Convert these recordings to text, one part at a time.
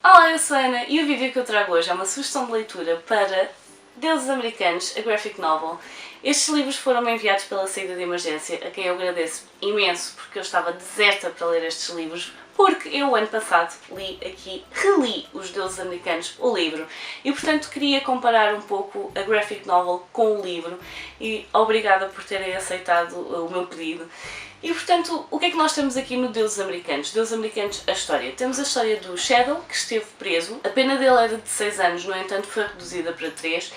Olá, eu sou a Ana e o vídeo que eu trago hoje é uma sugestão de leitura para Deuses Americanos, a graphic novel. Estes livros foram-me enviados pela saída de emergência, a quem eu agradeço imenso porque eu estava deserta para ler estes livros, porque eu, ano passado, reli Os Deuses Americanos, o livro, e portanto queria comparar um pouco a graphic novel com o livro e obrigada por terem aceitado o meu pedido. E portanto, o que é que nós temos aqui no Deuses Americanos? Deuses Americanos, a história. Temos a história do Shadow, que esteve preso. A pena dele era de 6 anos, no entanto foi reduzida para 3.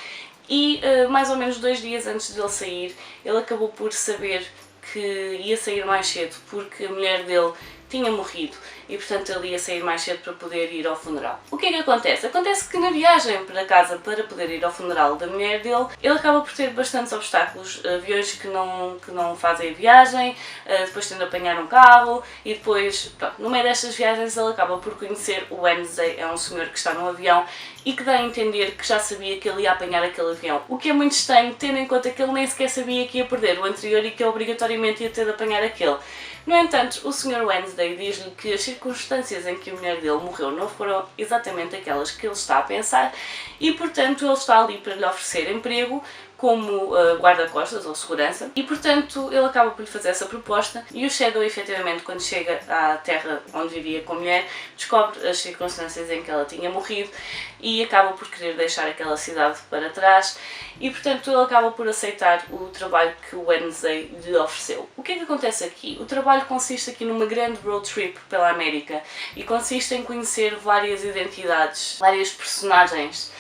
E mais ou menos 2 dias antes de ele sair, ele acabou por saber que ia sair mais cedo, porque a mulher dele tinha morrido e portanto ele ia sair mais cedo para poder ir ao funeral. O que é que acontece? Acontece que na viagem para casa para poder ir ao funeral da mulher dele, ele acaba por ter bastantes obstáculos, aviões que não fazem a viagem, depois tendo de apanhar um carro e depois, pronto, no meio destas viagens ele acaba por conhecer o Wednesday, é um senhor que está num avião e que dá a entender que já sabia que ele ia apanhar aquele avião, o que é muito estranho tendo em conta que ele nem sequer sabia que ia perder o anterior e que obrigatoriamente ia ter de apanhar aquele. No entanto, o Sr. Wednesday diz-lhe que as circunstâncias em que a mulher dele morreu não foram exatamente aquelas que ele está a pensar e, portanto, ele está ali para lhe oferecer emprego como guarda-costas ou segurança e, portanto, ele acaba por lhe fazer essa proposta e o Shadow, efetivamente, quando chega à terra onde vivia com a mulher, descobre as circunstâncias em que ela tinha morrido e acaba por querer deixar aquela cidade para trás e, portanto, ele acaba por aceitar o trabalho que o Wednesday lhe ofereceu. O que é que acontece aqui? O trabalho consiste aqui numa grande road trip pela América e consiste em conhecer várias identidades, várias personagens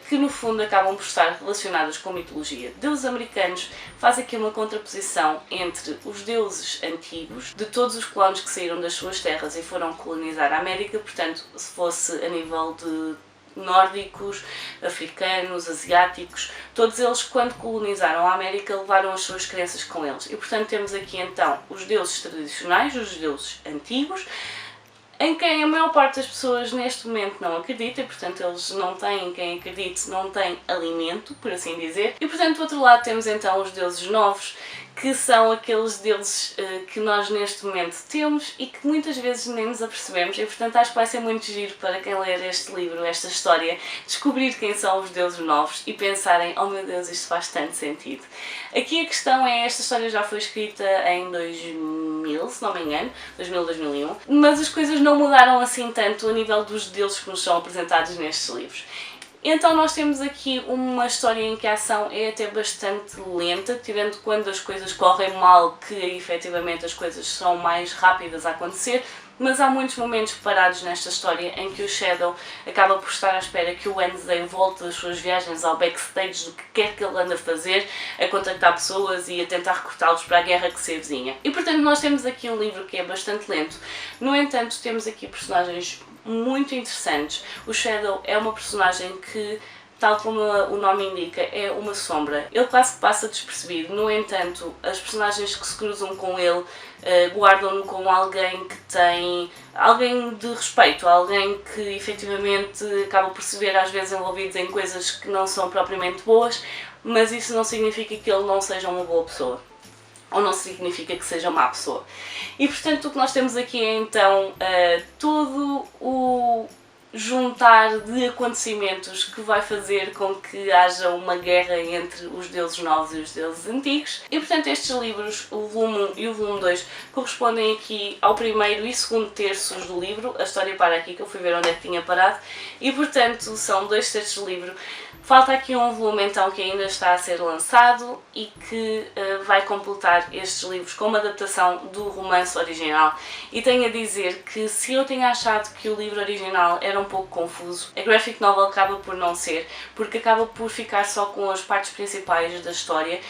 que no fundo acabam por estar relacionadas com mitologia. Deuses Americanos faz aqui uma contraposição entre os deuses antigos, de todos os colonos que saíram das suas terras e foram colonizar a América, portanto, se fosse a nível de nórdicos, africanos, asiáticos, todos eles quando colonizaram a América levaram as suas crenças com eles. E portanto temos aqui então os deuses tradicionais, os deuses antigos, em quem a maior parte das pessoas neste momento não acredita, e portanto eles não têm, quem acredite não tem alimento, por assim dizer. E portanto do outro lado temos então os deuses novos, que são aqueles deuses que nós neste momento temos e que muitas vezes nem nos apercebemos, e portanto acho que vai ser muito giro para quem ler este livro, esta história, descobrir quem são os deuses novos e pensarem, oh meu Deus, isto faz tanto sentido. Aqui a questão é, esta história já foi escrita em 2000, se não me engano, 2000, 2001, mas as coisas não mudaram assim tanto a nível dos deuses que nos são apresentados nestes livros. Então nós temos aqui uma história em que a ação é até bastante lenta, tirando quando as coisas correm mal, que efetivamente as coisas são mais rápidas a acontecer, mas há muitos momentos parados nesta história em que o Shadow acaba por estar à espera que o Wednesday volte das suas viagens ao backstage do que quer que ele anda a fazer, a contactar pessoas e a tentar recrutá-los para a guerra que se avizinha. E portanto nós temos aqui um livro que é bastante lento, no entanto temos aqui personagens muito interessantes. O Shadow é uma personagem que, tal como o nome indica, é uma sombra. Ele quase que passa despercebido, no entanto, as personagens que se cruzam com ele guardam-no como alguém que tem alguém de respeito, alguém que efetivamente acaba por se ver às vezes envolvido em coisas que não são propriamente boas, mas isso não significa que ele não seja uma boa pessoa. Ou não significa que seja má pessoa. E portanto o que nós temos aqui é então todo o juntar de acontecimentos que vai fazer com que haja uma guerra entre os deuses novos e os deuses antigos. E portanto estes livros, o volume 1 e o volume 2, correspondem aqui ao primeiro e segundo terços do livro. A história para aqui, que eu fui ver onde é que tinha parado, e portanto são 2 terços do livro. Falta aqui um volume então que ainda está a ser lançado e que vai completar estes livros com uma adaptação do romance original. E tenho a dizer que se eu tinha achado que o livro original era um pouco confuso, a graphic novel acaba por não ser, porque acaba por ficar só com as partes principais da história.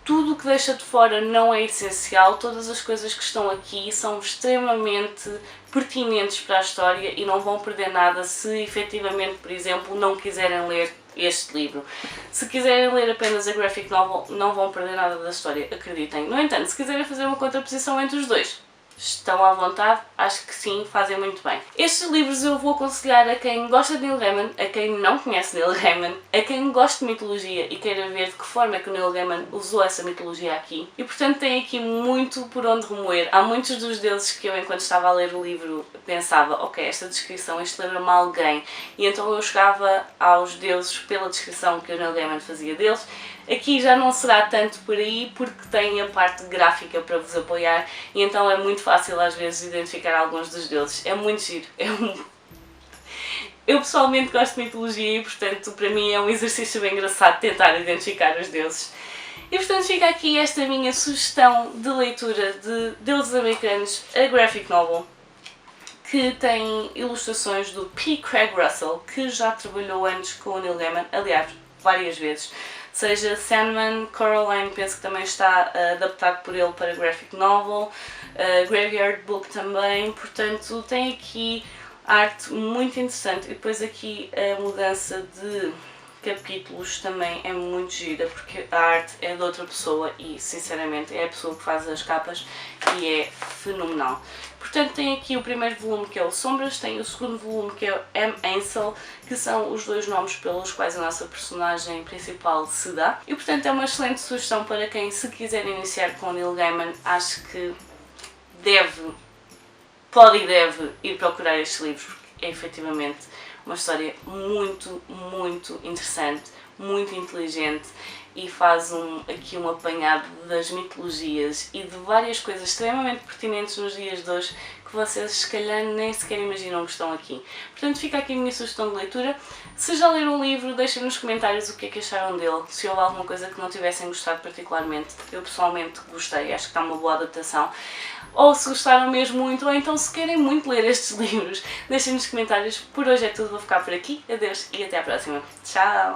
Tudo o que deixa de fora não é essencial, todas as coisas que estão aqui são extremamente pertinentes para a história e não vão perder nada se efetivamente, por exemplo, não quiserem ler este livro. Se quiserem ler apenas a graphic novel, não vão perder nada da história, acreditem. No entanto, se quiserem fazer uma contraposição entre os dois, estão à vontade, acho que sim, fazem muito bem. Estes livros eu vou aconselhar a quem gosta de Neil Gaiman, a quem não conhece Neil Gaiman, a quem gosta de mitologia e queira ver de que forma é que o Neil Gaiman usou essa mitologia aqui. E portanto tem aqui muito por onde remoer. Há muitos dos deuses que eu, enquanto estava a ler o livro, pensava, ok, esta descrição, isto lembra-me a alguém. E então eu chegava aos deuses pela descrição que o Neil Gaiman fazia deles. Aqui já não será tanto por aí, porque tem a parte gráfica para vos apoiar e então é muito fácil às vezes identificar alguns dos deuses. É muito giro. Eu pessoalmente gosto de mitologia e portanto para mim é um exercício bem engraçado tentar identificar os deuses. E portanto fica aqui esta minha sugestão de leitura de Deuses Americanos, a graphic novel, que tem ilustrações do P. Craig Russell, que já trabalhou antes com o Neil Gaiman, aliás, várias vezes. Seja Sandman, Coraline, penso que também está adaptado por ele para graphic novel, Graveyard Book também, portanto tem aqui arte muito interessante e depois aqui a mudança de capítulos também é muito gira porque a arte é de outra pessoa e sinceramente é a pessoa que faz as capas e é fenomenal. Portanto tem aqui o primeiro volume que é o Sombras, tem o segundo volume que é o M. Ansel, que são os dois nomes pelos quais a nossa personagem principal se dá. E portanto é uma excelente sugestão para quem se quiser iniciar com Neil Gaiman, acho que pode e deve ir procurar estes livros, porque é efetivamente uma história muito, muito interessante, muito inteligente e faz aqui um apanhado das mitologias e de várias coisas extremamente pertinentes nos dias de hoje que vocês se calhar nem sequer imaginam que estão aqui. Portanto fica aqui a minha sugestão de leitura. Se já leram o livro, deixem nos comentários o que é que acharam dele, se houve alguma coisa que não tivessem gostado particularmente. Eu pessoalmente gostei, acho que está uma boa adaptação. Ou se gostaram mesmo muito, ou então se querem muito ler estes livros, deixem nos comentários. Por hoje é tudo, vou ficar por aqui. Adeus e até à próxima. Tchau!